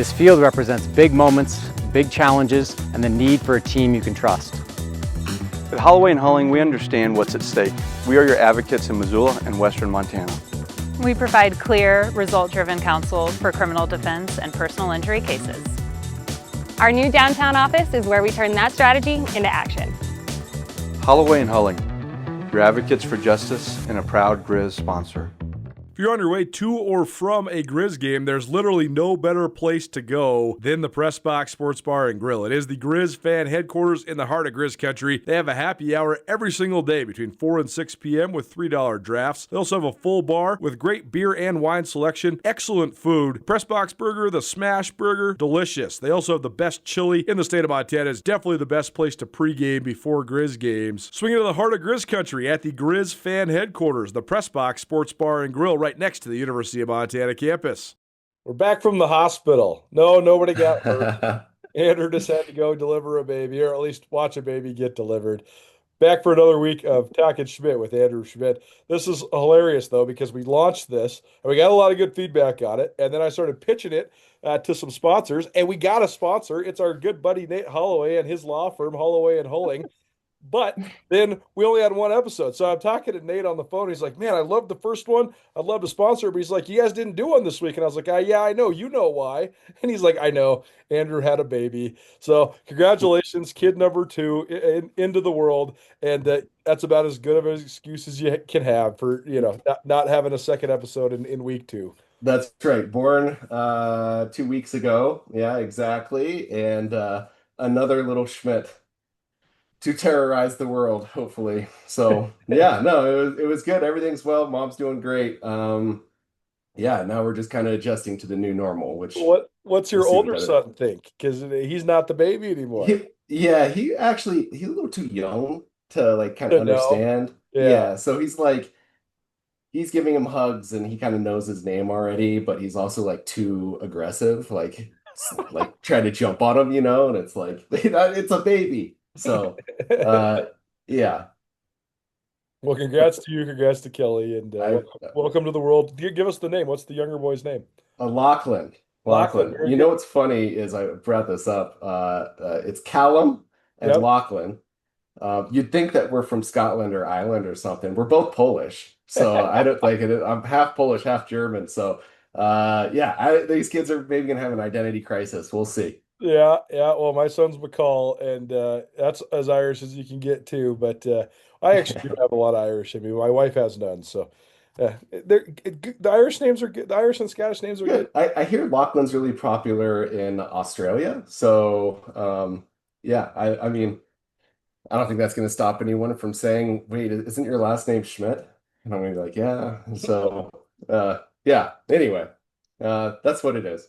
This field represents big moments, big challenges, and the need for a team you can trust. At Holloway and Hulling, we understand what's at stake. We are your advocates in Missoula and Western Montana. We provide clear, result-driven counsel for criminal defense and personal injury cases. Our new downtown office is where we turn that strategy into action. Holloway and Hulling, your advocates for justice and a proud Grizz sponsor. If you're on your way to or from a Grizz game, there's literally no better place to go than the Press Box Sports Bar and Grill. It is the Grizz fan headquarters in the heart of Grizz country. They have a happy hour every single day between 4 and 6 p.m. with $3 drafts. They also have a full bar with great beer and wine selection, excellent food. Press Box Burger, the Smash Burger, delicious. They also have the best chili in the state of Montana. It's definitely the best place to pregame before Grizz games. Swing into the heart of Grizz country at the Grizz fan headquarters, the Press Box Sports Bar and Grill, right next to the University of Montana campus. We're back from the hospital. No, nobody got hurt. Andrew just had to go deliver a baby, or at least watch a baby get delivered. Back for another week of Talkin Schmidt with Andrew Schmidt. This is hilarious, though, because we launched this, and we got a lot of good feedback on it, and then I started pitching it to some sponsors, and we got a sponsor. It's our good buddy Nate Holloway and his law firm, Holloway and Hulling. But then we only had one episode. So I'm talking to Nate on the phone. He's like, man, I loved the first one. I'd love to sponsor it. But he's like, you guys didn't do one this week. And I was like, yeah, I know. You know why. And he's like, I know. Andrew had a baby. So congratulations, kid number 2 into the world. And that's about as good of an excuse as you can have for, not having a second episode in week 2. That's right. Born 2 weeks ago. Yeah, exactly. And another little Schmidt to terrorize the world, hopefully. So yeah, no, it was good. Everything's well. Mom's doing great. Yeah, now we're just kind of adjusting to the new normal. Which what's your older son think? Because he's not the baby anymore. He's a little too young to like kind of understand. Yeah, so he's giving him hugs and he kind of knows his name already, but he's also like too aggressive, like trying to jump on him, and it's like it's a baby. So, yeah. Well, congrats to you. Congrats to Kelly. And welcome to the world. Give us the name. What's the younger boy's name? Lachlan. You know what's funny is I brought this up. It's Callum and Lachlan. You'd think that we're from Scotland or Ireland or something. We're both Polish. So I don't like it. I'm half Polish, half German. So, these kids are maybe going to have an identity crisis. We'll see. Yeah. Well, my son's McCall, and that's as Irish as you can get too. But I actually do have a lot of Irish in me. My wife has none, so the Irish names are good. The Irish and Scottish names are good. I hear Lachlan's really popular in Australia. So I mean, I don't think that's going to stop anyone from saying, "Wait, isn't your last name Schmidt?" And I'm going to be like, "Yeah." So Anyway, that's what it is.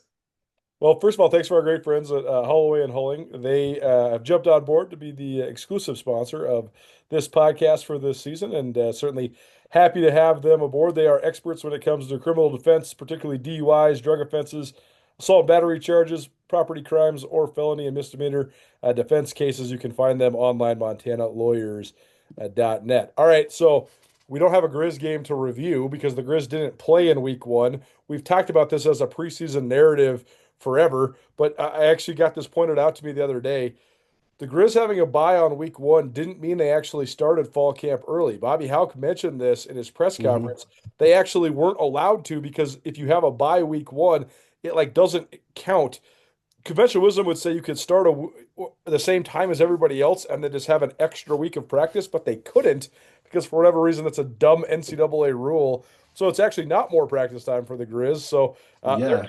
Well, first of all, thanks for our great friends at Holloway and Hulling. They have jumped on board to be the exclusive sponsor of this podcast for this season, and certainly happy to have them aboard. They are experts when it comes to criminal defense, particularly DUIs, drug offenses, assault and battery charges, property crimes, or felony and misdemeanor defense cases. You can find them online, montanalawyers.net. All right, so we don't have a Grizz game to review because the Grizz didn't play in week 1. We've talked about this as a preseason narrative forever, but I actually got this pointed out to me the other day. The Grizz having a bye on week 1 didn't mean they actually started fall camp early. Bobby Houck mentioned this in his press conference. They actually weren't allowed to because if you have a bye week 1, it doesn't count. Conventional wisdom would say you could start the same time as everybody else and then just have an extra week of practice, but they couldn't because for whatever reason it's a dumb NCAA rule. So it's actually not more practice time for the Grizz. So they're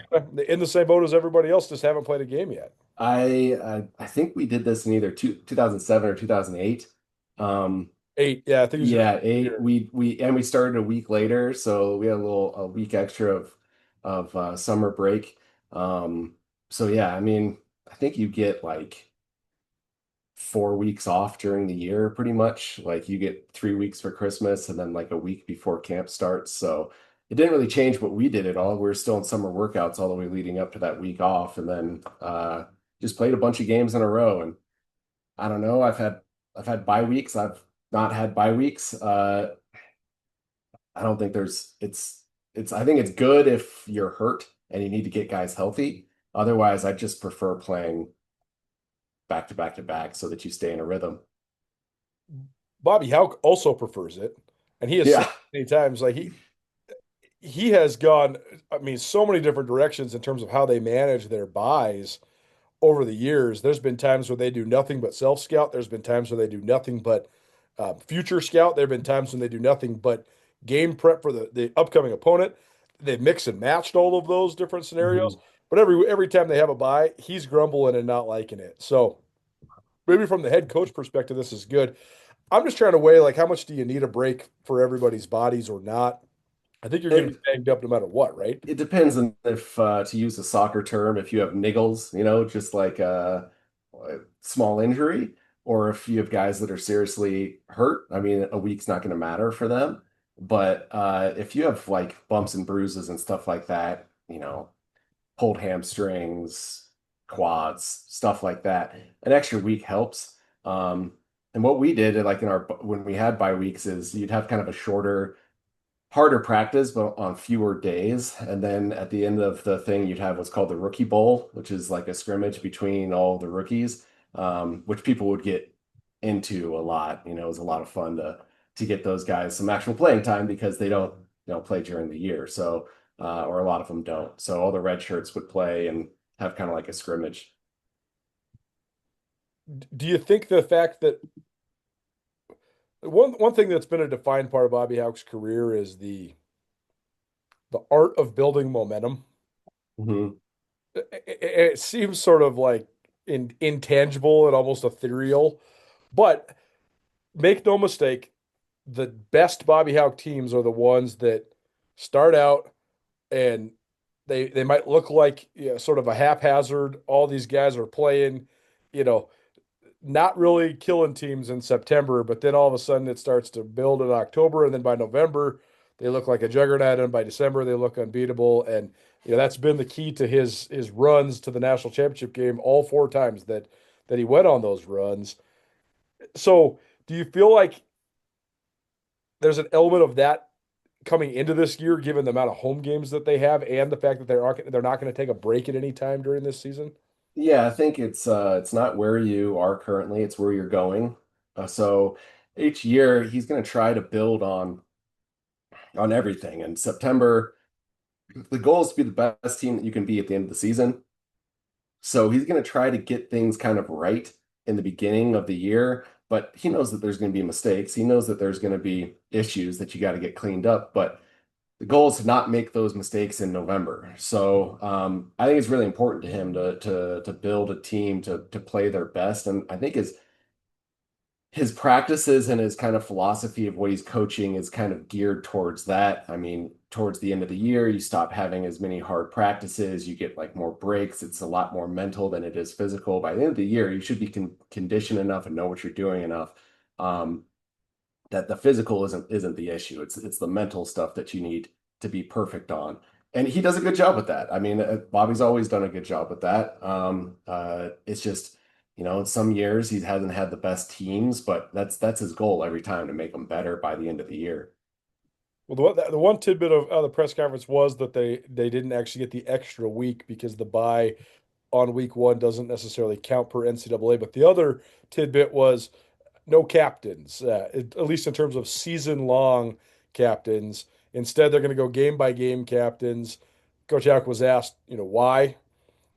in the same boat as everybody else, just haven't played a game yet. I think we did this in either 2007 or 2008. 8, yeah, I think it was 8. We started a week later, so we had a week extra of summer break. So yeah, I mean, I think you get like 4 weeks off during the year, pretty much. Like you get 3 weeks for Christmas and then like a week before camp starts. So it didn't really change what we did at all. We were still in summer workouts all the way leading up to that week off, and then just played a bunch of games in a row. And I don't know, I've had bye weeks. I've not had bye weeks. I don't think I think it's good if you're hurt and you need to get guys healthy. Otherwise, I just prefer playing back to back to back so that you stay in a rhythm. Bobby Houck also prefers it, and he has said Yeah. many times like he has gone, I mean, so many different directions in terms of how they manage their buys over the years. There's been times where they do nothing but self scout. There's been times where they do nothing but future scout. There have been times when they do nothing but game prep for the upcoming opponent. They mix and matched all of those different scenarios. Mhm. But every time they have a buy, he's grumbling and not liking it. So maybe from the head coach perspective, this is good. I'm just trying to weigh like how much do you need a break for everybody's bodies or not? I think you're going to be It banged up no matter what, right? it depends on if to use a soccer term, if you have niggles, just like a small injury, or if you have guys that are seriously hurt. I mean, a week's not going to matter for them. But if you have like bumps and bruises and stuff like that, pulled hamstrings, quads, stuff like that. An extra week helps. And what we did, like in our when we had bye weeks, is you'd have kind of a shorter, harder practice, but on fewer days. And then at the end of the thing, you'd have what's called the Rookie Bowl, which is like a scrimmage between all the rookies, which people would get into a lot. It was a lot of fun to get those guys some actual playing time because they don't play during the year. So or a lot of them don't. So all the red shirts would play and have kind of like a scrimmage. Do you think the fact that one thing that's been a defined part of Bobby Houck's career is the art of building momentum? Mhm. It seems sort of like intangible and almost ethereal, but make no mistake, the best Bobby Houck teams are the ones that start out and they might look like, sort of a haphazard. All these guys are playing, you know, not really killing teams in September, but then all of a sudden it starts to build in October, and then by November they look like a juggernaut, and by December they look unbeatable. And that's been the key to his runs to the national championship game all four times that he went on those runs. So, do you feel like there's an element of that coming into this year, given the amount of home games that they have, and the fact that they're not going to take a break at any time during this season? Yeah, I think it's not where you are currently, it's where you're going. So each year he's going to try to build on everything. In September, the goal is to be the best team that you can be at the end of the season. So he's going to try to get things kind of right in the beginning of the year, but he knows that there's going to be mistakes. He knows that there's going to be issues that you got to get cleaned up, but the goal is to not make those mistakes in November. So I think it's really important to him to build a team to play their best. And I think his practices and his kind of philosophy of what he's coaching is kind of geared towards that. I mean, towards the end of the year, you stop having as many hard practices, you get like more breaks. It's a lot more mental than it is physical. By the end of the year, you should be conditioned enough and know what you're doing enough. That the physical isn't the issue. It's the mental stuff that you need to be perfect on. And he does a good job with that. I mean, Bobby's always done a good job with that. It's just, in some years he hasn't had the best teams, but that's his goal every time to make them better by the end of the year. Well, the one tidbit of the press conference was that they didn't actually get the extra week because the bye on week one doesn't necessarily count per NCAA. But the other tidbit was no captains, at least in terms of season long captains. Instead, they're going to go game by game captains. Coach Houck was asked, why,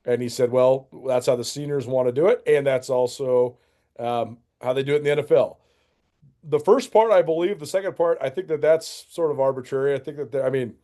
and he said, "Well, that's how the seniors want to do it, and that's also how they do it in the NFL." The first part, I believe. The second part, I think that that's sort of arbitrary. I think that I mean,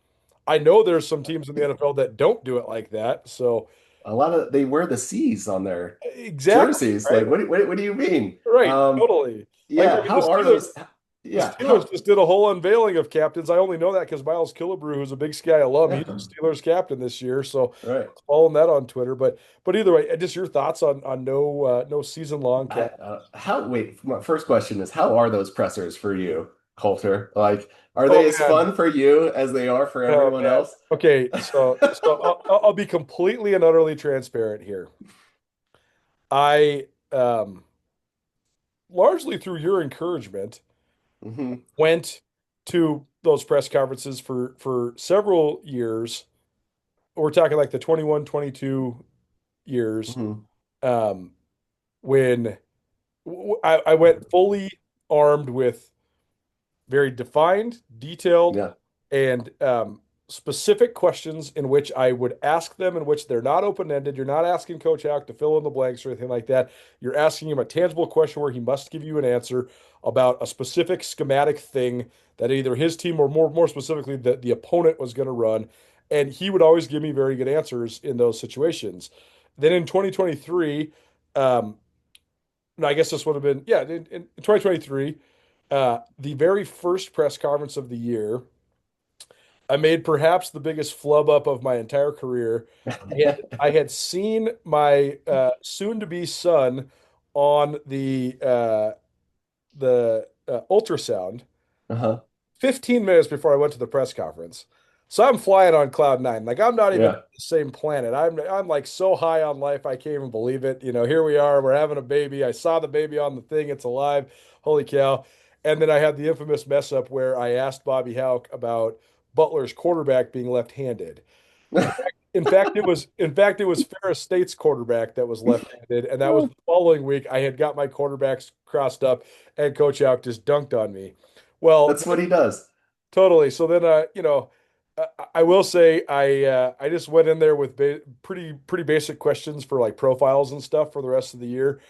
I know there's some teams in the NFL that don't do it like that. So A lot of they wear the C's on their exactly, jerseys. right, Like, what do you mean? right, totally. Like I Yeah, mean, the how are Steelers, those? the Yeah, Steelers just did a whole unveiling of captains. I only know that because Miles Killebrew, who's a Big Sky alum, yeah, he's the Steelers captain this year. So right. following that on Twitter. But either way, just your thoughts on no season long cap. Wait, my first question is, how are those pressers for you, Coulter? Like, are Oh they as man, fun for you as they are for oh everyone man. else? Okay, so I'll be completely and utterly transparent here. I largely through your encouragement Hmm. went to those press conferences, for several years. We're talking like the 21, 22. 22 years, Mhm. um, when I went fully armed with very defined, detailed, Yeah. and specific questions in which I would ask them, in which they're not open-ended. You're not asking Coach Hack to fill in the blanks or anything like that. You're asking him a tangible question where he must give you an answer about a specific schematic thing that either his team or more specifically the opponent was going to run. And he would always give me very good answers in those situations. Then in 2023, um, no, I guess this would have been, yeah, in 2023, the very first press conference of the year, I made perhaps the biggest flub up of my entire career. I had seen my soon-to-be son on the ultrasound Uh-huh. 15 minutes before I went to the press conference. So I'm flying on cloud nine. Like I'm not even on Yeah. the same planet. I'm like so high on life, I can't even believe it. Here we are, we're having a baby. I saw the baby on the thing, it's alive. Holy cow. And then I had the infamous mess up where I asked Bobby Houck about Butler's quarterback being left-handed. In fact, it was Ferris State's quarterback that was left-handed, and that was the following week. I had got my quarterbacks crossed up, and Coach Houck just dunked on me. Well, That's what he does. totally. So then, I will say I just went in there with pretty basic questions for like profiles and stuff for the rest of the year.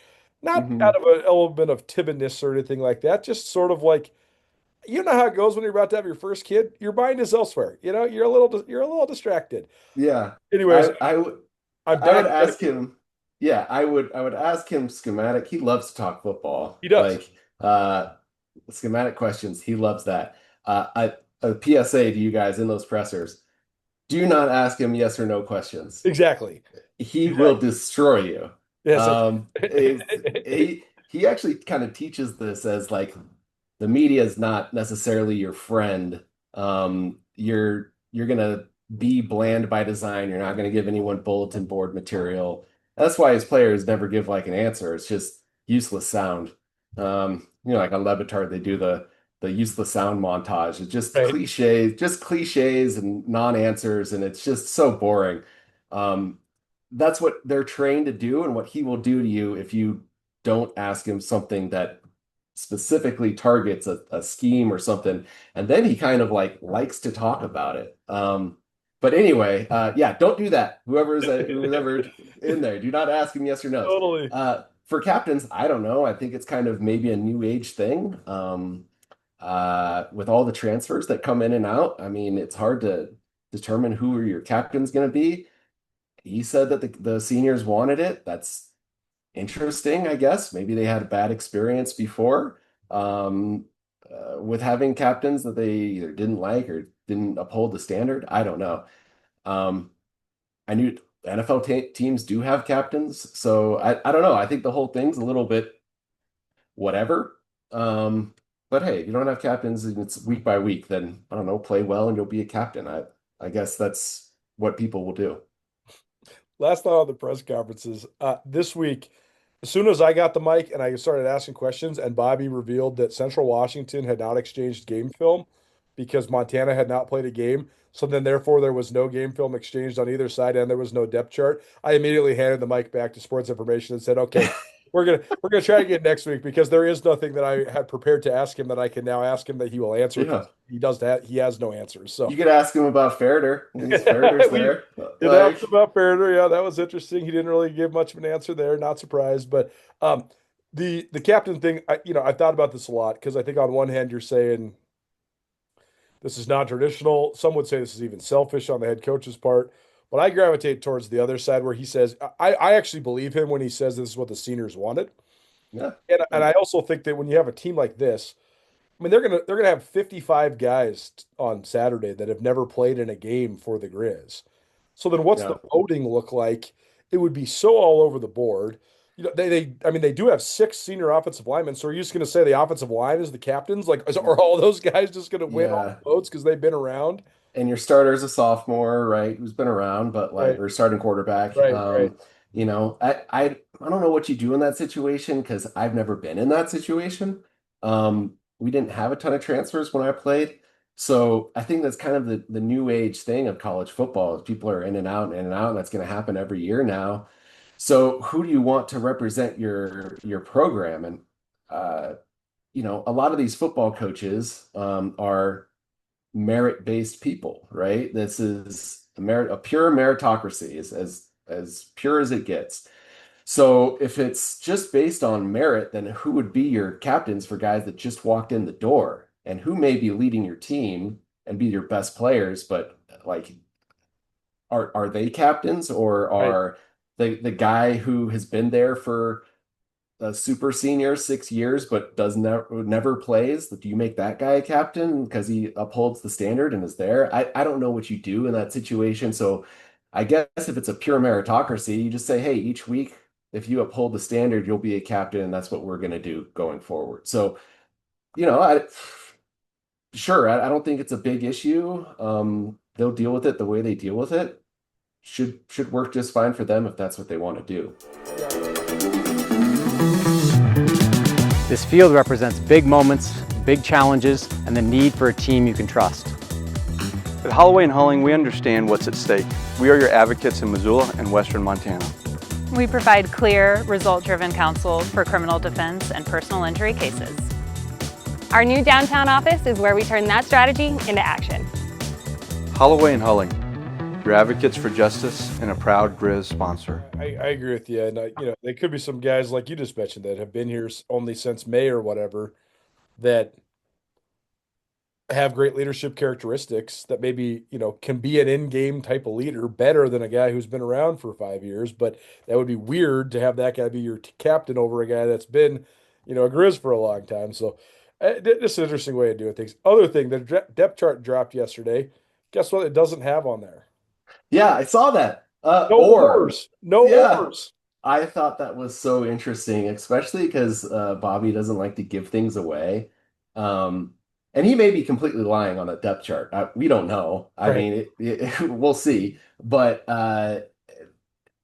Not out Hmm. of an element of timidness or anything like that. Just sort of like how it goes when you're about to have your first kid. Your mind is elsewhere. You're a little distracted. Yeah. Anyways, I'm I would dying. ask him, yeah, I would ask him schematic. He loves to talk football. He does Like schematic questions. He loves that. A PSA to you guys in those pressers. Do not ask him yes or no questions. exactly. He will Exactly. destroy you. Yes. He actually kind of teaches this as like the media is not necessarily your friend. You're gonna be bland by design. You're not gonna give anyone bulletin board material. That's why his players never give like an answer. It's just useless sound. Like on Levitard, they do the useless sound montage. It's Right. just cliches and non-answers, and it's just so boring. Um, that's what they're trained to do and what he will do to you if you don't ask him something that specifically targets a scheme or something. And then he kind of like likes to talk about it. But anyway, yeah, don't do that. Whoever's ever in there, do not ask him yes or no. Totally. For captains, I don't know. I think it's kind of maybe a new age thing. With all the transfers that come in and out, I mean, it's hard to determine who your captain's going to be. He said that the seniors wanted it. That's interesting, I guess. Maybe they had a bad experience before with having captains that they either didn't like or didn't uphold the standard. I don't know. Um, I knew NFL teams do have captains, so I don't know. I think the whole thing's a little bit whatever. But hey, if you don't have captains and it's week by week, then I don't know, play well and you'll be a captain. I guess that's what people will do. Last night on the press conferences, this week, as soon as I got the mic and I started asking questions, and Bobby revealed that Central Washington had not exchanged game film because Montana had not played a game. So then, therefore, there was no game film exchanged on either side, and there was no depth chart. I immediately handed the mic back to Sports Information and said, "Okay, we're gonna try again next week because there is nothing that I had prepared to ask him that I can now ask him that he will answer Yeah. because he has no answers." So You could ask him about Ferreter. Ferreter's we there. did ask about Fariner. Yeah, that was interesting. He didn't really give much of an answer there. Not surprised, but the captain thing. I thought about this a lot because I think on one hand you're saying this is not traditional. Some would say this is even selfish on the head coach's part, but I gravitate towards the other side where he says I actually believe him when he says this is what the seniors wanted, Yeah. and I also think that when you have a team like this. I mean, they're gonna have 55 guys on Saturday that have never played in a game for the Grizz. So then, what's the Yeah. voting look like? It would be so all over the board. I mean, they do have six senior offensive linemen. So are you just gonna say the offensive line is the captains? Like, are all those guys just gonna win all Yeah. the votes because they've been around? And your starter's a sophomore, right? Who's been around, but like, Right, or starting quarterback. right. I don't know what you do in that situation because I've never been in that situation. We didn't have a ton of transfers when I played. So I think that's kind of the new age thing of college football is people are in and out and in and out, and that's going to happen every year now. So who do you want to represent your program? And a lot of these football coaches are merit-based people, right? This is a pure meritocracy, is as pure as it gets. So if it's just based on merit, then who would be your captains for guys that just walked in the door? And who may be leading your team and be your best players, but like are they captains, or Right. are the guy who has been there for a super senior 6 years but does never plays? Do you make that guy a captain because he upholds the standard and is there? I don't know what you do in that situation. So I guess if it's a pure meritocracy, you just say, hey, each week, if you uphold the standard, you'll be a captain, and that's what we're going to do going forward. So, I don't think it's a big issue. They'll deal with it the way they deal with it. Should work just fine for them if that's what they want to do. This field represents big moments, big challenges, and the need for a team you can trust. At Holloway and Hulling, we understand what's at stake. We are your advocates in Missoula and Western Montana. We provide clear, result-driven counsel for criminal defense and personal injury cases. Our new downtown office is where we turn that strategy into action. Holloway and Hulling, your advocates for justice and a proud Grizz sponsor. I agree with you. And, there could be some guys like you just mentioned that have been here only since May or whatever that have great leadership characteristics that maybe, can be an in-game type of leader better than a guy who's been around for 5 years. But that would be weird to have that guy be your captain over a guy that's been, a Grizz for a long time. So this is an interesting way of doing things. Other thing, the depth chart dropped yesterday. Guess what? It doesn't have on there. Yeah, I saw that. No oars. No Yeah. oars. I thought that was so interesting, especially because Bobby doesn't like to give things away. And he may be completely lying on the depth chart. We don't know. I Right. mean, we'll see. But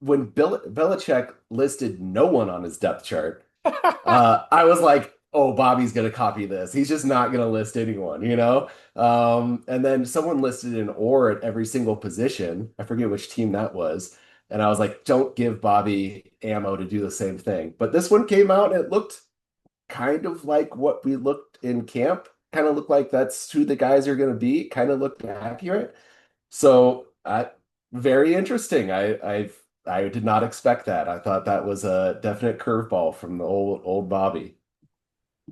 when Belichick listed no one on his depth chart, I was like, oh, Bobby's going to copy this. He's just not going to list anyone. And then someone listed an or at every single position. I forget which team that was. And I was like, don't give Bobby ammo to do the same thing. But this one came out and it looked kind of like what we looked in camp. Kind of looked like that's who the guys are going to be. Kind of looked accurate. So very interesting. I did not expect that. I thought that was a definite curveball from the old Bobby.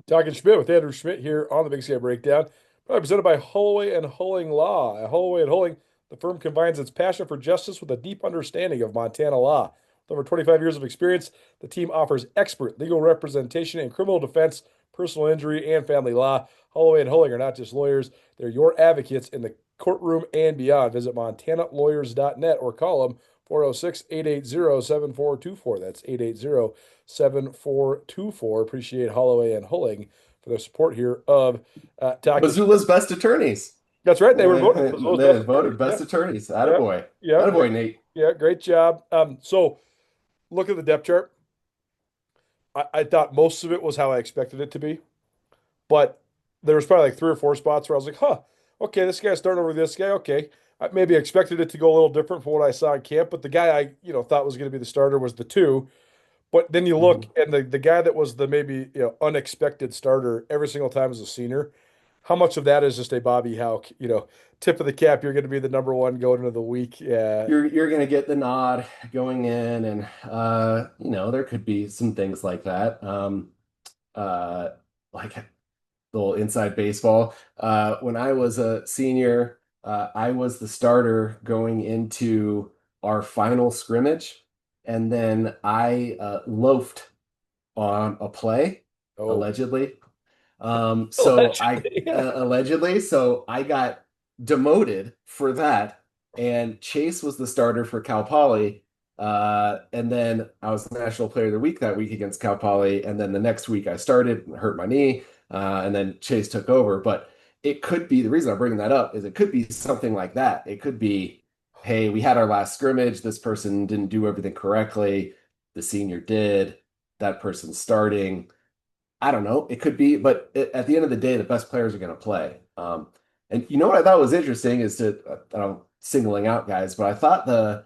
Talkin Schmidt with Andrew Schmidt here on the Big Sky Breakdown. Presented by Holloway and Hulling Law. At Holloway and Hulling, the firm combines its passion for justice with a deep understanding of Montana law. With over 25 years of experience, the team offers expert legal representation in criminal defense, personal injury, and family law. Holloway and Hulling are not just lawyers, they're your advocates in the courtroom and beyond. Visit montanalawyers.net or call them 406-880-7424. That's 880-7424. Appreciate Holloway and Hulling for their support here of Talkin. Missoula's best attorneys. That's right. They were voted. They voted best attorneys. Attaboy. Yeah. Attaboy, Nate. Yeah, great job. So look at the depth chart. I thought most of it was how I expected it to be. But there was probably like 3 or 4 spots where I was like, okay, this guy's starting over this guy. Okay. I maybe expected it to go a little different from what I saw in camp, but the guy I, thought was going to be the starter was the 2. But then you look and the guy that was the maybe, unexpected starter every single time as a senior, how much of that is just a Bobby Houck, tip of the cap, you're going to be the number 1 going into the week. Yeah. You're going to get the nod going in, and there could be some things like that. Like a little inside baseball. When I was a senior, I was the starter going into our final scrimmage, and then I loafed on a play, allegedly. Allegedly, so I got demoted for that, and Chase was the starter for Cal Poly. And then I was the National Player of the Week that week against Cal Poly, and then the next week I started and hurt my knee, and then Chase took over. But it could be, the reason I'm bringing that up is it could be something like that. It could be, hey, we had our last scrimmage, this person didn't do everything correctly, the senior did, that person's starting. I don't know. It could be, but at the end of the day, the best players are going to play. And you know what I thought was interesting is that, I don't singling out guys, but I thought the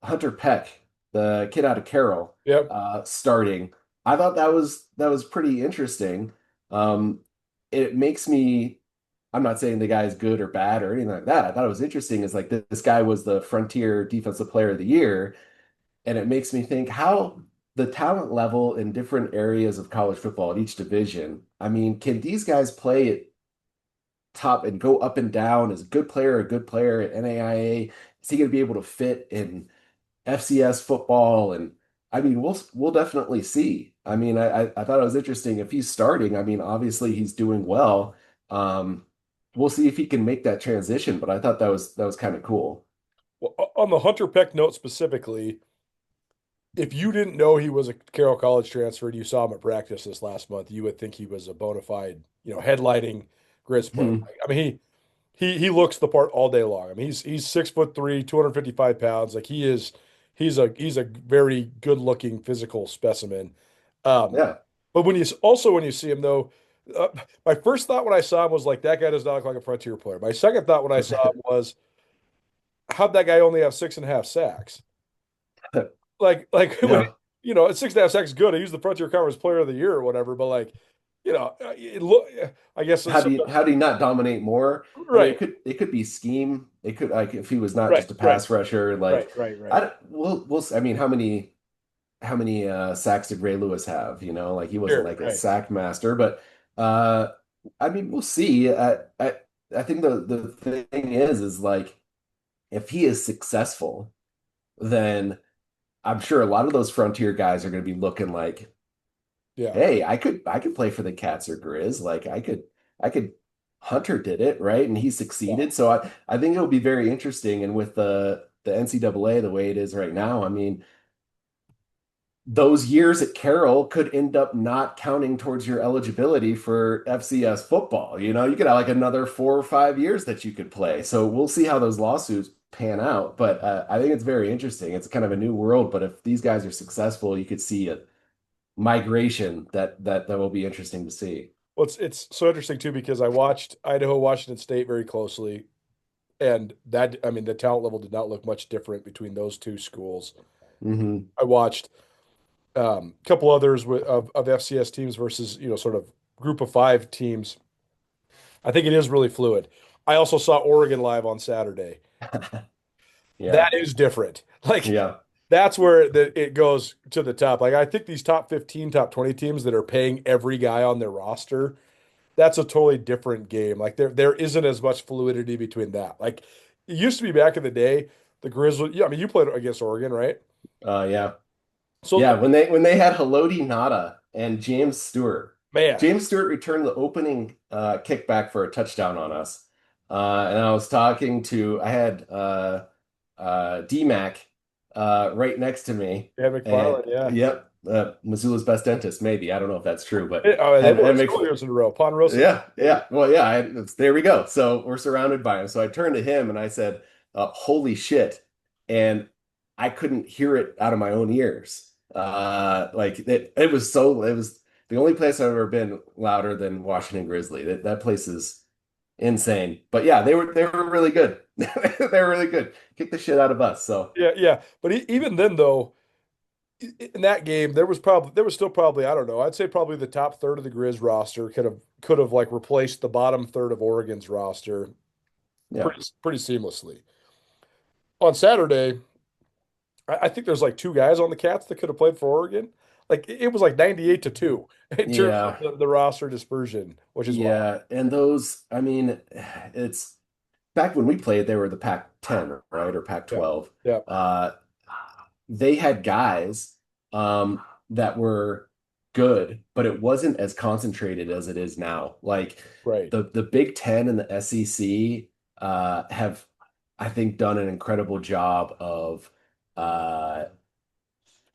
Hunter Peck, the kid out of Carroll, Yep. starting. I thought that was pretty interesting. Um, it makes me. I'm not saying the guy's good or bad or anything like that. I thought it was interesting. Is like this guy was the Frontier Defensive Player of the Year, and it makes me think how the talent level in different areas of college football at each division. I mean, can these guys play at top and go up and down? Is a good player at NAIA? Is he going to be able to fit in FCS football? And I mean, we'll definitely see. I mean, I thought it was interesting if he's starting. I mean, obviously he's doing well. We'll see if he can make that transition, but I thought that was kind of cool. Well, on the Hunter Peck note specifically, if you didn't know he was a Carroll College transfer and you saw him at practice this last month, you would think he was a bona fide, headlining Grizz player. I mean, he looks the part all day long. I mean, he's 6'3", 255 pounds. Like he's a very good looking physical specimen. Um, Yeah. but when you see him though, uh, my first thought when I saw him was like that guy does not look like a Frontier player. My second thought when I saw him was how'd that guy only have 6.5 sacks? Like when, Yeah. at 6.5 sacks is good. He was the Frontier Conference Player of the Year or whatever. But like, it look. I guess How it's do you how do you not dominate more? I mean, right, it could be scheme. It could like if he was not right, just a right, pass rusher, right, like right, right. I don't- we'll I mean, how many sacks did Ray Lewis have? Like he wasn't Sure, like a right. sack master, but uh I mean, we'll see. I think the thing is like if he is successful, then I'm sure a lot of those frontier guys are going to be looking like, Yeah, hey, I could play for the Cats or Grizz. Like I could Hunter did it, right? And he yeah, succeeded. So I think it'll be very interesting. And with the NCAA the way it is right now, I mean, those years at Carroll could end up not counting towards your eligibility for FCS football. You could have like another 4 or 5 years that you could play. So we'll see how those lawsuits pan out. But I think it's very interesting. It's kind of a new world. But if these guys are successful, you could see a migration that will be interesting to see. well, it's so interesting too because I watched Idaho, Washington State very closely, and that I mean the talent level did not look much different between those two schools. Hmm. I watched a couple others of FCS teams versus sort of group of five teams. I think it is really fluid. I also saw Oregon live on Saturday. Yeah. That is different. Like Yeah. that's where it goes to the top. Like I think these top 15, top 20 teams that are paying every guy on their roster, that's a totally different game. Like there isn't as much fluidity between that. Like it used to be back in the day, the Grizz, yeah, I mean you played against Oregon, right? Yeah. So Yeah, when they had Haloti Nada and James Stewart. man, James Stewart returned the opening kickback for a touchdown on us. And I had DMAC right next to me. yeah, And McFarland, yeah. yep, Missoula's best dentist, maybe. I don't know if that's true, but They've had won Mc, school years in a row. Ponderosa. yeah, yeah. Well, yeah, there we go. So we're surrounded by him. So I turned to him and I said, holy shit. And I couldn't hear it out of my own ears. Like it was the only place I've ever been louder than Washington Grizzly. That place is insane. But yeah, they were really good. They were really good. Kicked the shit out of us. So Yeah, yeah. But even then, though, in that game, there was still probably I don't know. I'd say probably the top third of the Grizz roster could have like replaced the bottom third of Oregon's roster yeah. pretty seamlessly. On Saturday, I think there's like two guys on the Cats that could have played for Oregon. Like it was like 98-2 in terms of Yeah. the roster dispersion, which is wild. Yeah. And those, I mean, it's back when we played, they were the Pac-10, right? Or Yeah, Pac-12. yeah, Uh, they had guys that were good, but it wasn't as concentrated as it is now. Like right. the Big Ten and the SEC have, I think, done an incredible job of uh,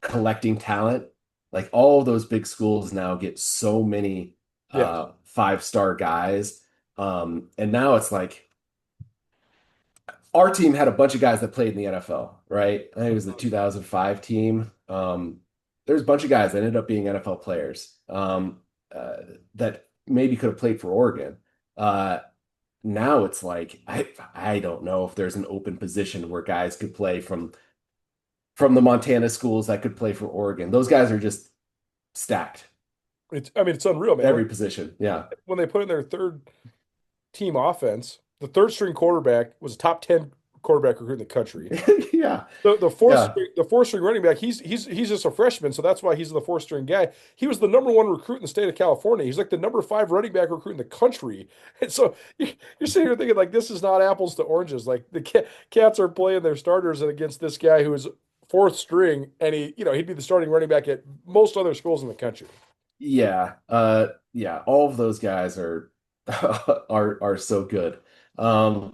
collecting talent. Like all of those big schools now get so many Yeah, five-star guys. And now it's like our team had a bunch of guys that played in the NFL, right? I think it was the 2005 team. There's a bunch of guys that ended up being NFL players that maybe could have played for Oregon. Now it's like I don't know if there's an open position where guys could play from from the Montana schools that could play for Oregon. Those guys are just stacked. It's unreal, man. Every position. Yeah. When they put in their third team offense, the third string quarterback was a top 10 quarterback recruit in the country. Yeah. The fourth string running back, he's just a freshman, so that's why he's the fourth string guy. He was the number one recruit in the state of California. He's like the number 5 running back recruit in the country. And so you're sitting here thinking like this is not apples to oranges. Like the Cats are playing their starters against this guy who is fourth string, and he'd be the starting running back at most other schools in the country. Yeah. Yeah. All of those guys are are so good. And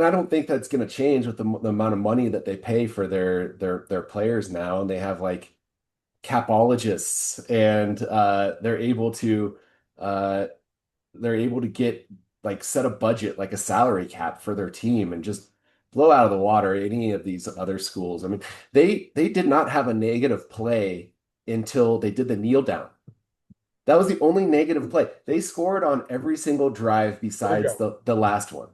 I don't think that's going to change with the amount of money that they pay for their players now, and they have like capologists, and they're able to get like set a budget like a salary cap for their team and just blow out of the water any of these other schools. I mean, they did not have a negative play until they did the kneel down. That was the only negative play. They scored on every single drive besides the last one.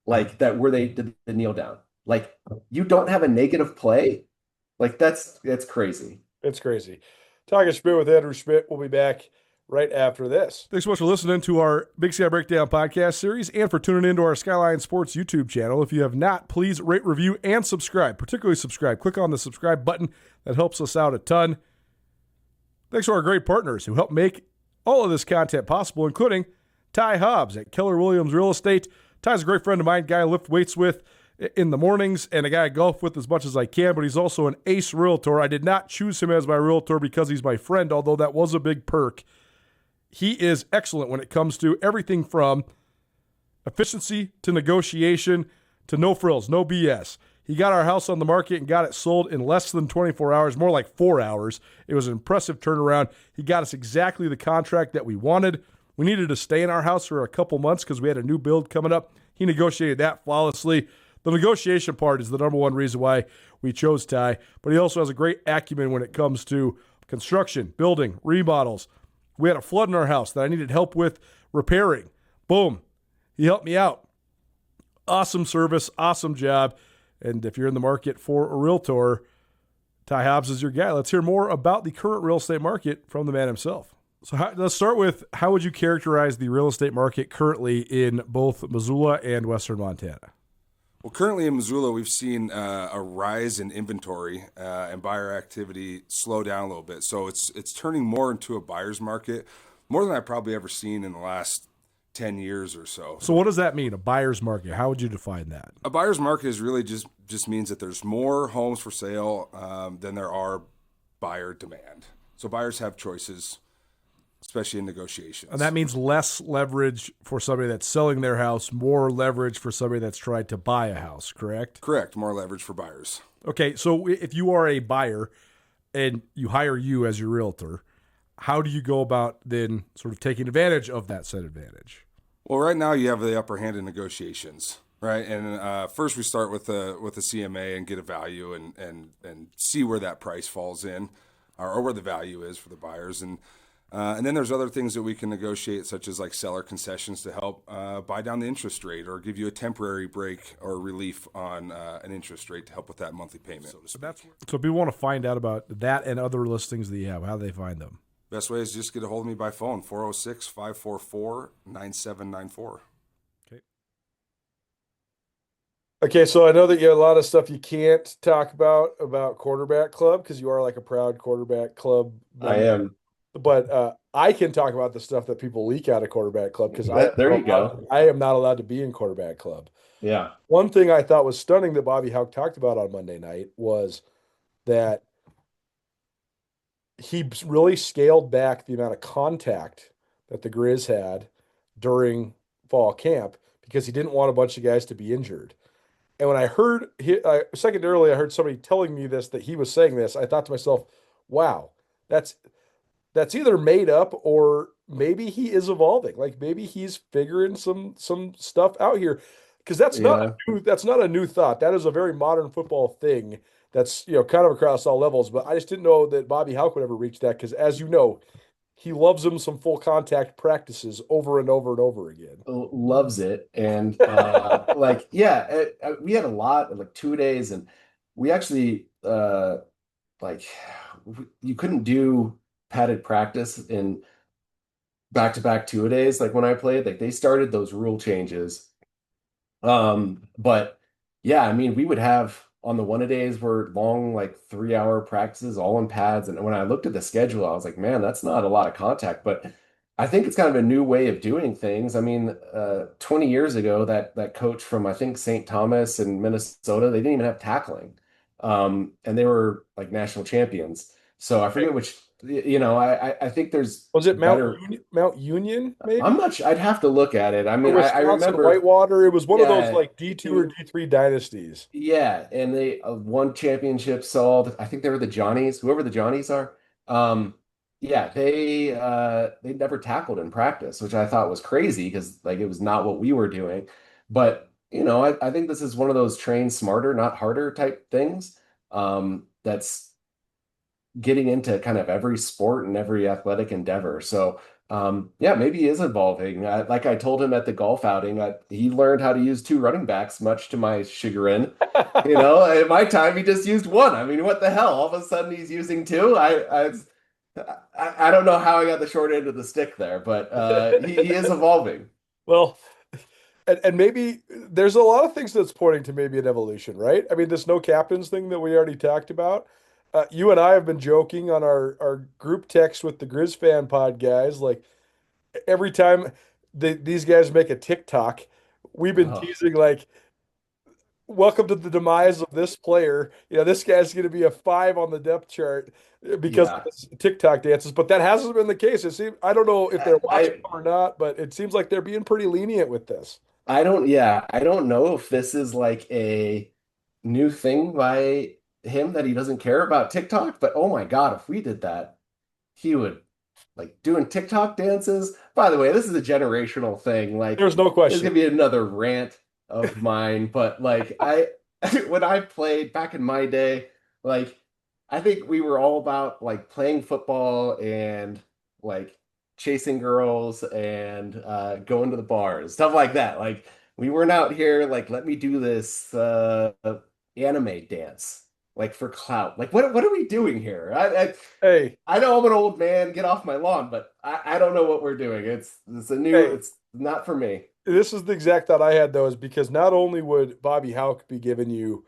Like that where they did the kneel down. Like you don't have a negative play. Like that's crazy. It's crazy. Talkin Schmidt with Andrew Schmidt. We'll be back right after this. Thanks so much for listening to our Big Sky Breakdown podcast series and for tuning into our Skyline Sports YouTube channel. If you have not, please rate, review, and subscribe. Particularly subscribe. Click on the subscribe button. That helps us out a ton. Thanks to our great partners who help make all of this content possible, including Ty Hobbs at Keller Williams Real Estate. Ty's a great friend of mine, guy I lift weights with in the mornings, and a guy I golf with as much as I can, but he's also an ace realtor. I did not choose him as my realtor because he's my friend, although that was a big perk. He is excellent when it comes to everything from efficiency to negotiation to no frills, no BS. He got our house on the market and got it sold in less than 24 hours, more like 4 hours. It was an impressive turnaround. He got us exactly the contract that we wanted. We needed to stay in our house for a couple months because we had a new build coming up. He negotiated that flawlessly. The negotiation part is the number one reason why we chose Ty, but he also has a great acumen when it comes to construction, building, remodels. We had a flood in our house that I needed help with repairing. Boom. He helped me out. Awesome service, awesome job. And if you're in the market for a realtor, Ty Hobbs is your guy. Let's hear more about the current real estate market from the man himself. So let's start with, how would you characterize the real estate market currently in both Missoula and Western Montana? Well, currently in Missoula, we've seen a rise in inventory and buyer activity slow down a little bit. So it's turning more into a buyer's market, more than I've probably ever seen in the last 10 years or so. So what does that mean, a buyer's market? How would you define that? A buyer's market is really just means that there's more homes for sale than there are buyer demand. So buyers have choices, especially in negotiations. And that means less leverage for somebody that's selling their house, more leverage for somebody that's tried to buy a house, correct? Correct. More leverage for buyers. Okay, so if you are a buyer and you hire you as your realtor, how do you go about then sort of taking advantage of that said advantage? Well, right now you have the upper hand in negotiations, right? And first we start with the CMA and get a value and see where that price falls in, or where the value is for the buyers. And then there's other things that we can negotiate, such as like seller concessions to help buy down the interest rate or give you a temporary break or relief on an interest rate to help with that monthly payment. So if people want to find out about that and other listings that you have, how do they find them? Best way is just get a hold of me by phone, 406-544-9794. Okay, so I know that you have a lot of stuff you can't talk about Quarterback Club because you are like a proud Quarterback Club member. I am. But I can talk about the stuff that people leak out of Quarterback Club because There you go. I am not allowed to be in Quarterback Club. Yeah. One thing I thought was stunning that Bobby Houck talked about on Monday night was that he really scaled back the amount of contact that the Grizz had during fall camp because he didn't want a bunch of guys to be injured. And when I heard, secondarily, I heard somebody telling me this, that he was saying this, I thought to myself, wow, that's either made up or maybe he is evolving. Like maybe he's figuring some stuff out here. Because that's not a new thought. That is a very modern football thing that's kind of across all levels. But I just didn't know that Bobby Houck would ever reach that because, as you know, he loves him some full contact practices over and over and over again. Loves it. And we had a lot, like 2 days, and we actually like you couldn't do padded practice in back-to-back two-a-days like when I played. Like they started those rule changes. But yeah, I mean, we would have on the one-a-days were long, like 3-hour practices all in pads. And when I looked at the schedule, I was like, man, that's not a lot of contact. But I think it's kind of a new way of doing things. I mean, 20 years ago, that coach from I think St. Thomas in Minnesota, they didn't even have tackling. And they were like national champions. So I forget which, I think there's Was it better. Mount Union, maybe? I'm not sure. I'd have to look at it. I Or mean, I Wisconsin remember, Whitewater? It was one of those yeah, like D2 or D3 dynasties. yeah, and they won championships. So I think they were the Johnnies, whoever the Johnnies are. Um, yeah, they never tackled in practice, which I thought was crazy because like it was not what we were doing. But I think this is one of those train smarter, not harder type things. That's getting into kind of every sport and every athletic endeavor. So, yeah, maybe he is evolving. Like I told him at the golf outing, he learned how to use two running backs, much to my chagrin. At my time, he just used one. I mean, what the hell? All of a sudden, he's using two. I don't know how I got the short end of the stick there, but he is evolving. Well, and maybe there's a lot of things that's pointing to maybe an evolution, right? I mean, this no captains thing that we already talked about. You and I have been joking on our group text with the Grizz fan pod guys. Like every time these guys make a TikTok, we've been Oh, teasing like, "Welcome to the demise of this player." This guy's going to be a 5 on the depth chart because of yeah. his TikTok dances. But that hasn't been the case. I don't know if they're watching I them or not, but it seems like they're being pretty lenient with this. I don't know if this is like a new thing by him that he doesn't care about TikTok, but oh my God, if we did that, he would like doing TikTok dances. By the way, this is a generational thing. Like, There's no this is question. gonna be another rant of mine, but like when I played back in my day, like I think we were all about like playing football and like chasing girls and going to the bars, stuff like that. Like we weren't out here like let me do this anime dance like for clout. Like what are we doing here? Hey, I know I'm an old man, get off my lawn, but I don't know what we're doing. hey, It's not for me. this is the exact thought I had though, is because not only would Bobby Houck be giving you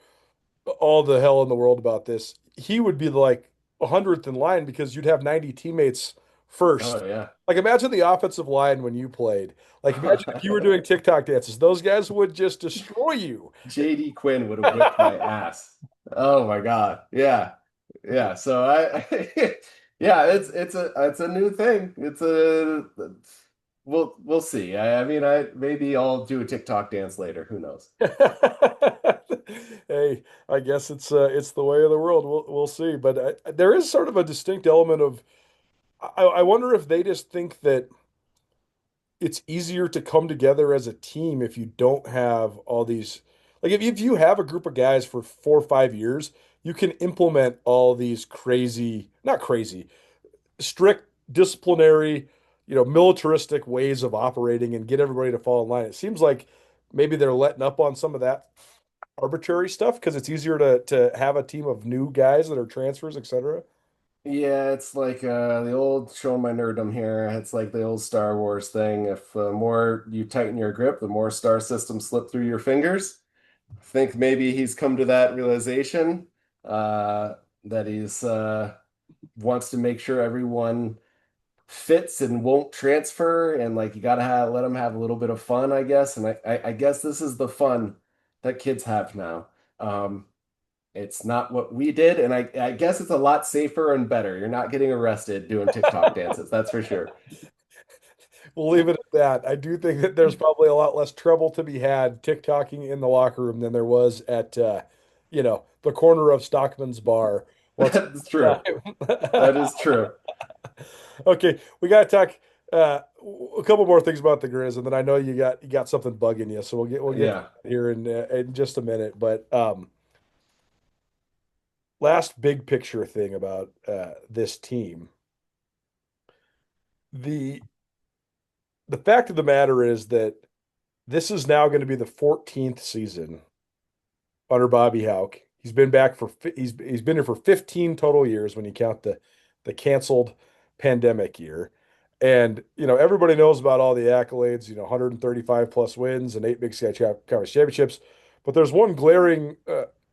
all the hell in the world about this, he would be like 100th in line because you'd have 90 teammates first. Oh yeah. Like imagine the offensive line when you played. Like imagine if you were doing TikTok dances, those guys would just destroy you. JD Quinn would have whipped my ass. Oh my God. Yeah. Yeah. So yeah, it's a new thing. We'll see. I mean, maybe I'll do a TikTok dance later. Who knows? Hey, I guess it's the way of the world. We'll see. But there is sort of a distinct element of I wonder if they just think that it's easier to come together as a team if you don't have all these like if you have a group of guys for 4 or 5 years, you can implement all these crazy, not crazy, strict disciplinary, militaristic ways of operating and get everybody to fall in line. It seems like maybe they're letting up on some of that arbitrary stuff because it's easier to have a team of new guys that are transfers, etc. Yeah, it's like the old showing my nerddom here. It's like the old Star Wars thing. If the more you tighten your grip, the more star systems slip through your fingers. I think maybe he's come to that realization that he's wants to make sure everyone fits and won't transfer, and like you gotta let them have a little bit of fun, I guess. And I guess this is the fun that kids have now. It's not what we did, and I guess it's a lot safer and better. You're not getting arrested doing TikTok dances, that's for sure. We'll leave it at that. I do think that there's probably a lot less trouble to be had TikToking in the locker room than there was at the corner of Stockman's bar once That's upon true. a That time. is true. Okay, we got to talk a couple more things about the Grizz, and then I know you got something bugging you, so we'll get Yeah. here in just a minute. But last big picture thing about this team, the the fact of the matter is that this is now going to be the 14th season under Bobby Houck. He's been back for he's been here for 15 total years when you count the canceled pandemic year. And everybody knows about all the accolades, 135 plus wins and 8 Big Sky Conference championships. But there's one glaring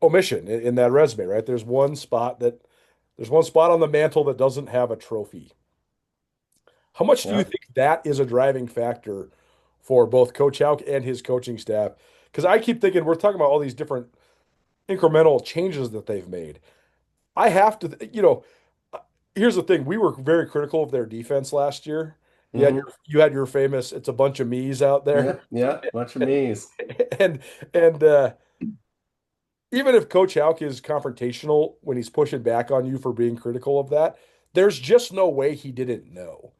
omission in that resume, right? There's one spot on the mantle that doesn't have a trophy. How much do you think that is a driving factor for both Coach Hauk and his coaching staff? Because I keep thinking we're talking about all these different incremental changes that they've made. I have to, here's the thing. We were very critical of their defense last year. You had your famous, it's a bunch of me's out there. Yeah, bunch of me's. and even if Coach Hauk is confrontational when he's pushing back on you for being critical of that, there's just no way he didn't know.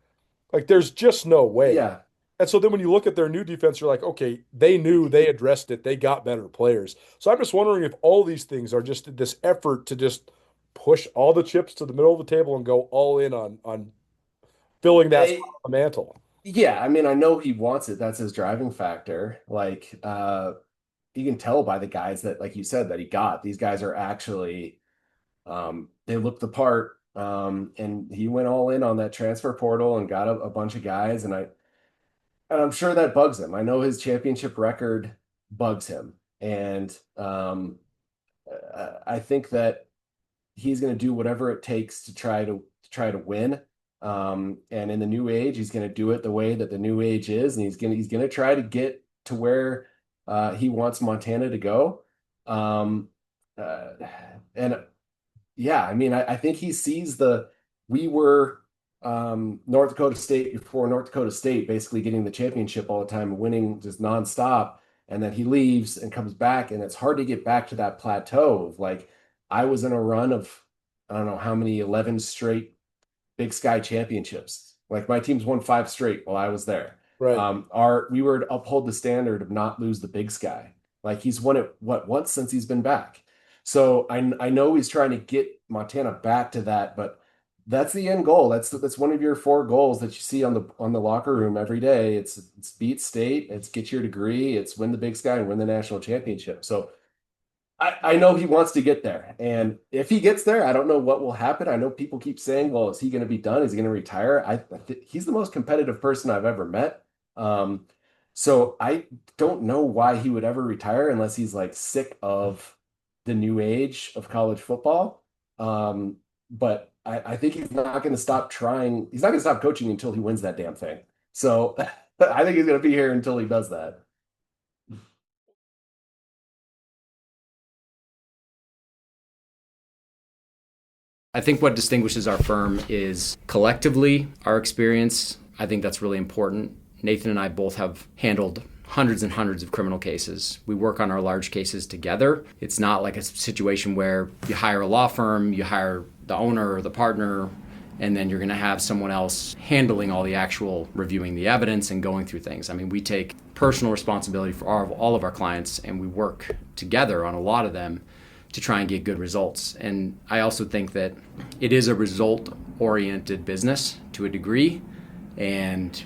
Like, there's just no way. Yeah. And so then when you look at their new defense, you're like, okay, they knew, they addressed it, they got better players. So I'm just wondering if all these things are just this effort to just push all the chips to the middle of the table and go all in on filling that spot on the mantle. Yeah, I mean, I know he wants it. That's his driving factor. Like, you can tell by the guys that, like you said, that he got. These guys are actually, they look the part. And he went all in on that transfer portal and got a bunch of guys. And I'm sure that bugs him. I know his championship record bugs him. And I think that he's going to do whatever it takes to try to win. And in the new age, he's going to do it the way that the new age is, and he's going to try to get to where he wants Montana to go. And yeah, I mean, I think he sees we were North Dakota State before North Dakota State basically getting the championship all the time, winning just nonstop. And then he leaves and comes back, and it's hard to get back to that plateau of, like, I was in a run of, I don't know how many, 11 straight Big Sky championships. Like, my team's won 5 straight while I was there. Right. We were to uphold the standard of not lose the Big Sky. Like, he's won it once since he's been back. So I know he's trying to get Montana back to that, but that's the end goal. That's one of your 4 goals that you see on the locker room every day. It's beat state, it's get your degree, it's win the Big Sky and win the national championship. So I know he wants to get there. And if he gets there, I don't know what will happen. I know people keep saying, well, is he going to be done? Is he going to retire? He's the most competitive person I've ever met. So I don't know why he would ever retire unless he's, like, sick of the new age of college football. But I think he's not going to stop trying. He's not going to stop coaching until he wins that damn thing. So I think he's going to be here until he does that. I think what distinguishes our firm is collectively our experience. I think that's really important. Nathan and I both have handled hundreds and hundreds of criminal cases. We work on our large cases together. It's not like a situation where you hire a law firm, you hire the owner or the partner, and then you're going to have someone else handling all the actual reviewing the evidence and going through things. I mean, we take personal responsibility for all of our clients, and we work together on a lot of them to try and get good results. And I also think that it is a result-oriented business to a degree, and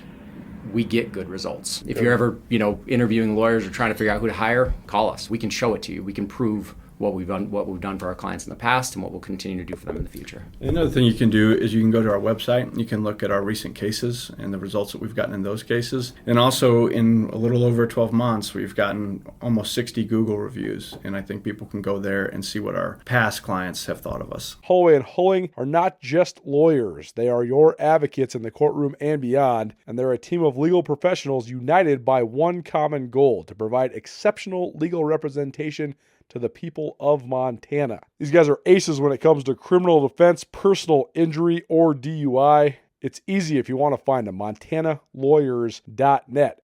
we get good results. If you're ever, interviewing lawyers or trying to figure out who to hire, call us. We can show it to you. We can prove what we've done for our clients in the past and what we'll continue to do for them in the future. Another thing you can do is you can go to our website. You can look at our recent cases and the results that we've gotten in those cases. And also, in a little over 12 months, we've gotten almost 60 Google reviews. And I think people can go there and see what our past clients have thought of us. Holloway and Hulling are not just lawyers. They are your advocates in the courtroom and beyond. And they're a team of legal professionals united by one common goal: to provide exceptional legal representation to the people of Montana. These guys are aces when it comes to criminal defense, personal injury, or DUI. It's easy if you want to find them. MontanaLawyers.net.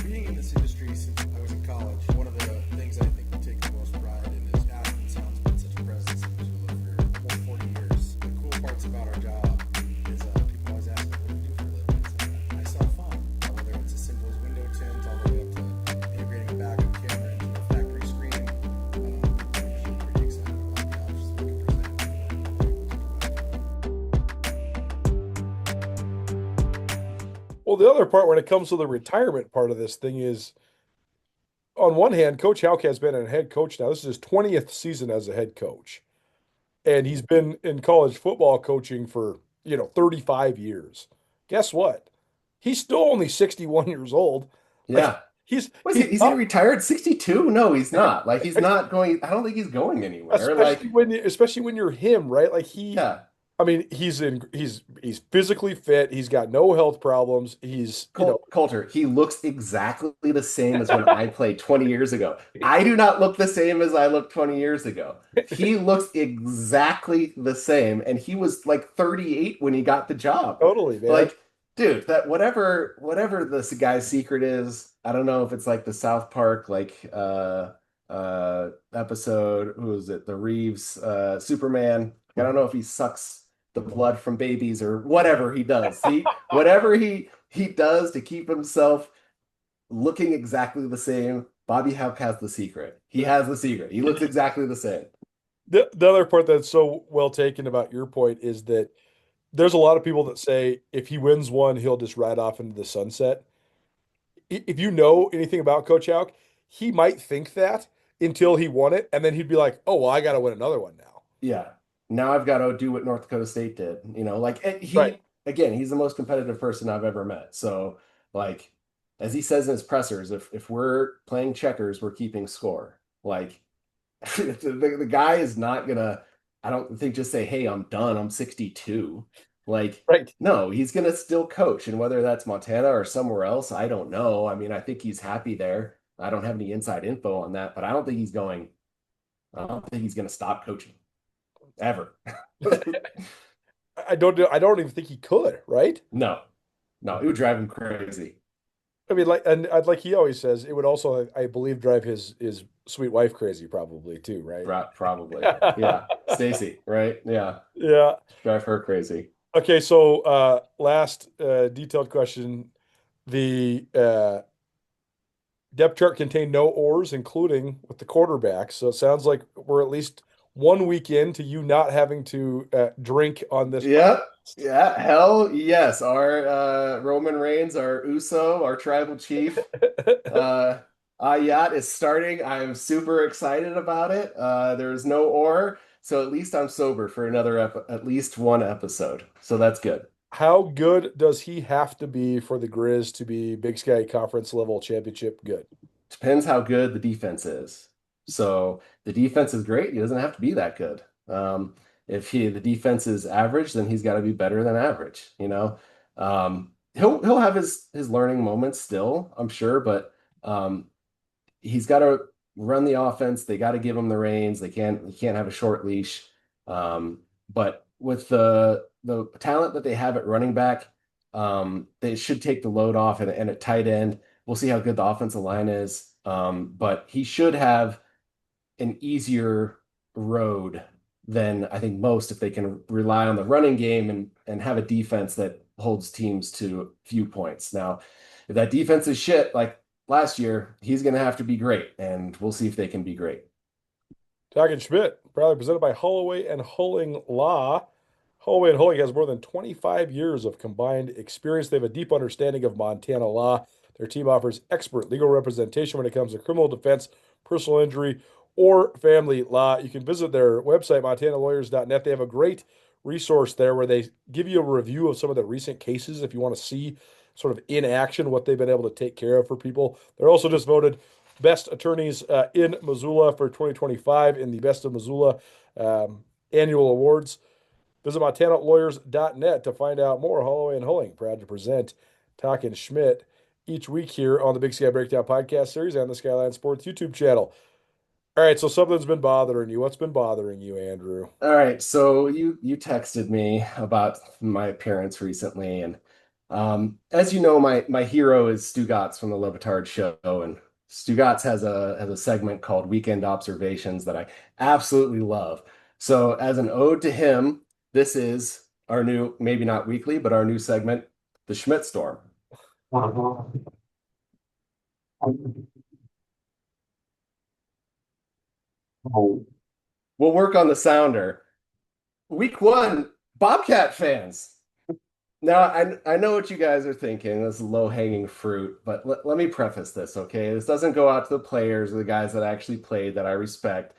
Being in this industry since I was in college, one of the things I think we take the most pride in is Aspen Sound's been such a presence in Missoula for over 40 years. The cool parts about our job is people always ask me, what do you do for a living? I sell fun, whether it's as simple as window tint all the way up to integrating a backup camera into a factory screen. I'm pretty excited about the options we can present. Well, the other part when it comes to the retirement part of this thing is, on one hand, Coach Hauck has been a head coach now. This is his 20th season as a head coach. And he's been in college football coaching for, 35 years. Guess what? He's still only 61 years old. Like Yeah. he's Was he's he, is he not, retired 62? No, he's not. Like he's not going, I don't think he's going anywhere. especially Like, when you're him, right? Like yeah. I mean, he's physically fit. He's got no health problems. Coulter, he looks exactly the same as when I played 20 years ago. I do not look the same as I looked 20 years ago. He looks exactly the same, and he was like 38 when he got the job. Totally, man. Like, dude, that whatever this guy's secret is, I don't know if it's like the South Park episode, who is it? The Reeves Superman. I don't know if he sucks the blood from babies or whatever he does. Whatever he does to keep himself looking exactly the same. Bobby Hauck has the secret. He has the secret. He looks exactly the same. The other part that's so well taken about your point is that there's a lot of people that say if he wins one, he'll just ride off into the sunset. If you know anything about Coach Hauck, he might think that until he won it, and then he'd be like, "Oh well, I got to win another one now." Yeah. Now I've got to do what North Dakota State did. Like Right. again, he's the most competitive person I've ever met. So like, as he says in his pressers, if we're playing checkers, we're keeping score. Like the guy is not gonna, I don't think, just say, "Hey, I'm done. I'm 62." Like, Right. no, he's gonna still coach. And whether that's Montana or somewhere else, I don't know. I mean, I think he's happy there. I don't have any inside info on that, but I don't think he's gonna stop coaching ever. I don't even think he could, right? No, it would drive him crazy. I mean, like he always says, it would also, I believe, drive his sweet wife crazy, probably too, right? Probably. Yeah. Stacy, right? Yeah. Yeah. Drive her crazy. Okay, so last detailed question. The depth chart contained no oars, including with the quarterbacks. So it sounds like we're at least 1 week into you not having to drink on this. Yeah. Yeah. Hell yes. Our Roman Reigns, our Uso, our tribal chief, Ayat is starting. I'm super excited about it. There's no oar, so at least I'm sober for at least one episode. So that's good. How good does he have to be for the Grizz to be Big Sky Conference level championship good? Depends how good the defense is. So the defense is great. He doesn't have to be that good. If the defense is average, then he's got to be better than average. He'll have his learning moments still, I'm sure, but he's got to run the offense. They got to give him the reins. He can't have a short leash. But with the talent that they have at running back, they should take the load off, and at tight end, we'll see how good the offensive line is. But he should have an easier road than I think most, if they can rely on the running game and have a defense that holds teams to few points. Now, if that defense is shit like last year, he's going to have to be great, and we'll see if they can be great. Talkin Schmidt, proudly presented by Holloway and Hulling Law. Holloway and Hulling has more than 25 years of combined experience. They have a deep understanding of Montana law. Their team offers expert legal representation when it comes to criminal defense, personal injury, or family law. You can visit their website, montanalawyers.net. They have a great resource there where they give you a review of some of the recent cases if you want to see sort of in action what they've been able to take care of for people. They're also just voted best attorneys in Missoula for 2025 in the Best of Missoula annual awards. Visit montanalawyers.net to find out more. Holloway and Hulling, proud to present Talkin Schmidt each week here on the Big Sky Breakdown podcast series and the Skyline Sports YouTube channel. All right, so something's been bothering you. What's been bothering you, Andrew? All right, so you texted me about my appearance recently, and as you know, my hero is Stu Gatz from the Levitard Show, and Stu Gatz has a segment called Weekend Observations that I absolutely love. So as an ode to him, this is our new, maybe not weekly, but our new segment, the Schmidt Storm. We'll work on the sounder. Week 1, Bobcat fans. Now, I know what you guys are thinking. This is low-hanging fruit, but let me preface this, okay? This doesn't go out to the players or the guys that actually played that I respect.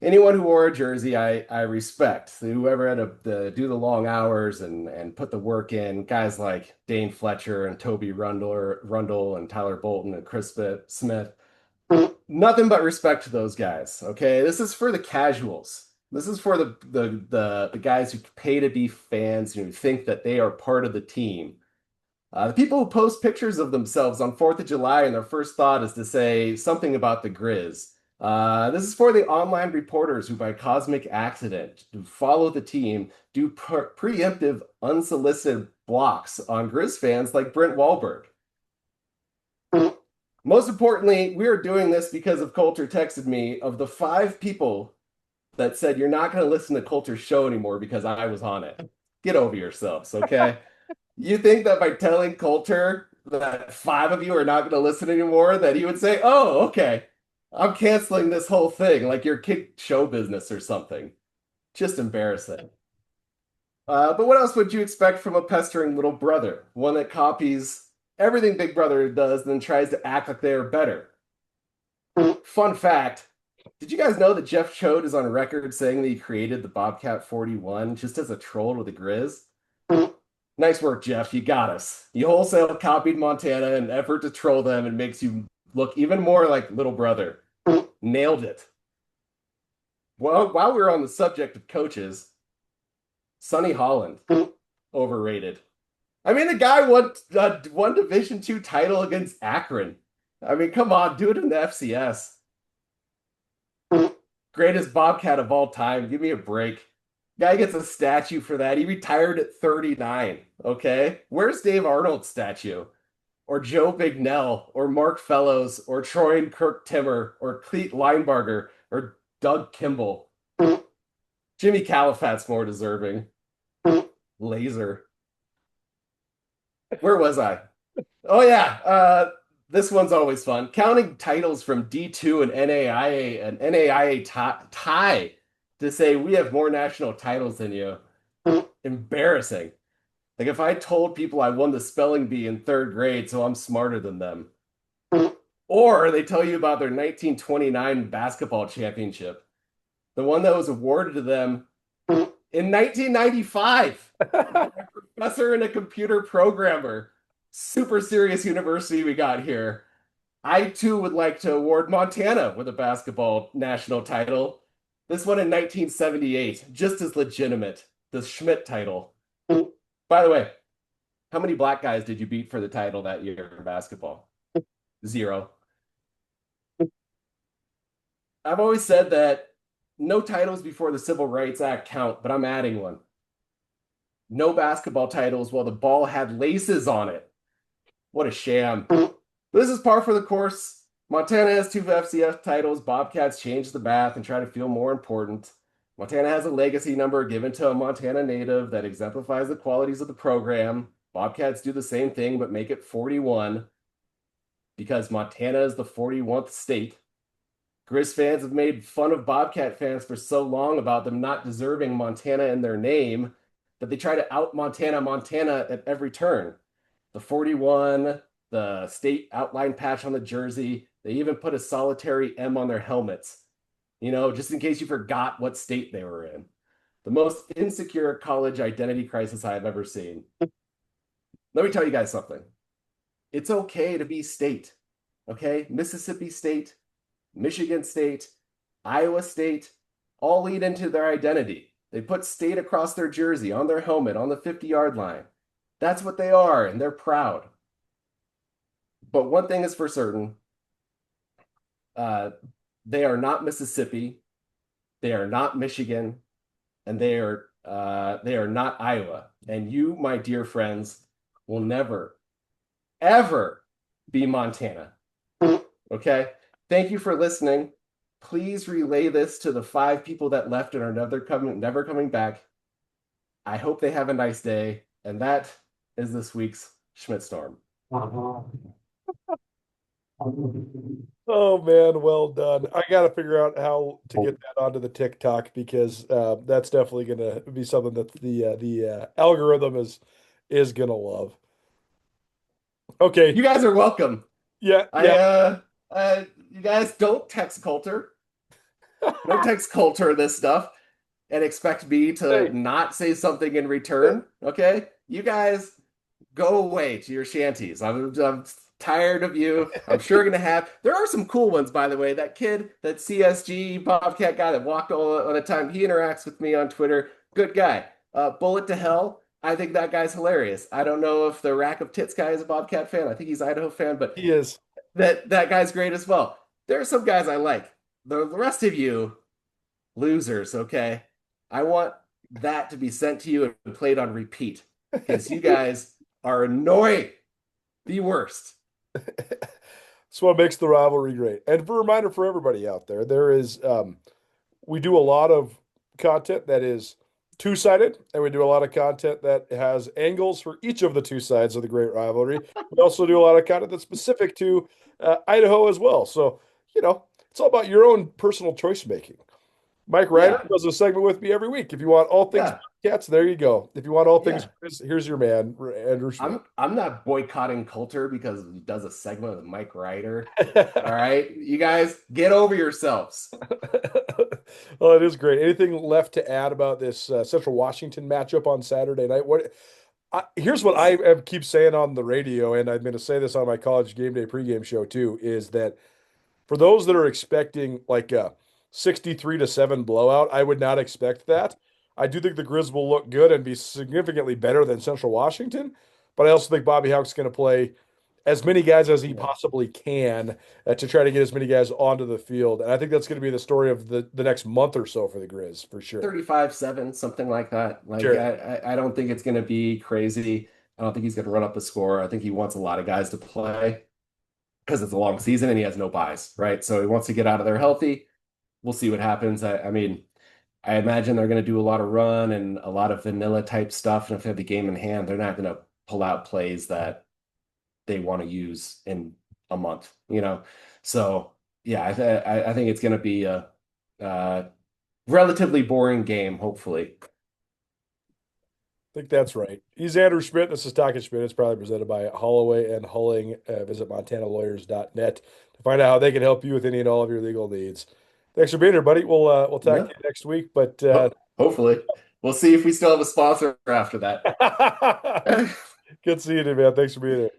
Anyone who wore a jersey, I respect. Whoever had to do the long hours and put the work in, guys like Dane Fletcher and Toby Rundle and Tyler Bolton and Chris Smith. Nothing but respect to those guys, okay? This is for the casuals. This is for the guys who pay to be fans and who think that they are part of the team. The people who post pictures of themselves on 4th of July and their first thought is to say something about the Grizz. This is for the online reporters who, by cosmic accident, do follow the team, do preemptive, unsolicited blocks on Grizz fans like Brent Wahlberg. Most importantly, we are doing this because of Colter texted me of the 5 people that said, you're not going to listen to Colter's show anymore because I was on it. Get over yourselves, okay? You think that by telling Colter that 5 of you are not going to listen anymore, that he would say, oh, okay, I'm canceling this whole thing, like your kid show business or something. Just embarrassing. But what else would you expect from a pestering little brother? One that copies everything Big Brother does, then tries to act like they are better. Fun fact, did you guys know that Jeff Choate is on record saying that he created the Bobcat 41 just as a troll to the Grizz? Nice work, Jeff. You got us. You wholesale copied Montana in an effort to troll them and makes you look even more like little brother. Nailed it. Well, while we were on the subject of coaches, Sonny Holland, overrated. I mean, the guy won Division II title against Akron. I mean, come on, do it in the FCS. Greatest Bobcat of all time. Give me a break. Guy gets a statue for that. He retired at 39, okay? Where's Dave Arnold's statue? Or Joe Bignell, or Mark Fellows, or Troy and Kirk Timmer, or Cleet Linebarger, or Doug Kimball. Jimmy Califat's more deserving. Laser. Where was I? Oh, yeah. This one's always fun. Counting titles from D2 and NAIA tie to say we have more national titles than you. Embarrassing. Like if I told people I won the spelling bee in 3rd grade, so I'm smarter than them. Or they tell you about their 1929 basketball championship, the one that was awarded to them in 1995. A professor and a computer programmer. Super serious university we got here. I too would like to award Montana with a basketball national title. This one in 1978, just as legitimate. The Schmidt title. By the way, how many black guys did you beat for the title that year in basketball? 0. I've always said that no titles before the Civil Rights Act count, but I'm adding one. No basketball titles while the ball had laces on it. What a sham. This is par for the course. Montana has 2 FCS titles. Bobcats changed the math and try to feel more important. Montana has a legacy number given to a Montana native that exemplifies the qualities of the program. Bobcats do the same thing, but make it 41 because Montana is the 41st state. Grizz fans have made fun of Bobcat fans for so long about them not deserving Montana in their name that they try to out Montana at every turn. The 41, the state outline patch on the jersey. They even put a solitary M on their helmets, you know, just in case you forgot what state they were in. The most insecure college identity crisis I have ever seen. Let me tell you guys something. It's okay to be state, okay? Mississippi State, Michigan State, Iowa State, all lead into their identity. They put state across their jersey, on their helmet, on the 50-yard line. That's what they are, and they're proud. But one thing is for certain, they are not Mississippi, they are not Michigan, and they are not Iowa. And you, my dear friends, will never, ever be Montana. Okay? Thank you for listening. Please relay this to the 5 people that left and are never coming back. I hope they have a nice day. And that is this week's Schmidt Storm. Oh man, well done. I got to figure out how to get that onto the TikTok because that's definitely going to be something that the algorithm is is gonna love. Okay. You guys are welcome. Yeah. You guys don't text Colter. Don't text Colter this stuff and expect me to not say something in return. Okay? You guys go away to your shanties. I'm tired of you. I'm sure gonna have. There are some cool ones, by the way. That kid, that CSG Bobcat guy that walked all the time. He interacts with me on Twitter. Good guy. Bullet to hell. I think that guy's hilarious. I don't know if the Rack of Tits guy is a Bobcat fan. I think he's Idaho fan, but he is. That guy's great as well. There are some guys I like. The rest of you, losers, okay? I want that to be sent to you and played on repeat because you guys are annoying. The worst. That's what makes the rivalry great. And for a reminder for everybody out there, there is we do a lot of content that is two-sided, and we do a lot of content that has angles for each of the two sides of the great rivalry. We also do a lot of content that's specific to Idaho as well. So, it's all about your own personal choice making. Mike Ryder does a segment with me every week. If you want all things cats, there you go. If you want all things, here's your man, Andrew Schmidt. I'm not boycotting Colter because he does a segment with Mike Ryder. All right, you guys, get over yourselves. Well, it is great. Anything left to add about this Central Washington matchup on Saturday night? Here's what I keep saying on the radio, and I'm going to say this on my college game day pregame show too, is that for those that are expecting like a 63-7 blowout, I would not expect that. I do think the Grizz will look good and be significantly better than Central Washington, but I also think Bobby Hauck's going to play as many guys as he possibly can to try to get as many guys onto the field. And I think that's going to be the story of the next month or so for the Grizz, for sure. 35-7, something like that. Like sure. I don't think it's going to be crazy. I don't think he's going to run up the score. I think he wants a lot of guys to play because it's a long season and he has no buys, right? So he wants to get out of there healthy. We'll see what happens. I mean, I imagine they're going to do a lot of run and a lot of vanilla type stuff. And if they have the game in hand, they're not going to pull out plays that they want to use in a month, So yeah, I think it's going to be a relatively boring game, hopefully. I think that's right. He's Andrew Schmidt. This is Talkin Schmidt. It's probably presented by Holloway and Hulling. Visit montanalawyers.net to find out how they can help you with any and all of your legal needs. Thanks for being here, buddy. We'll talk to you next week. But hopefully, we'll see if we still have a sponsor after that. Good seeing you, man. Thanks for being here.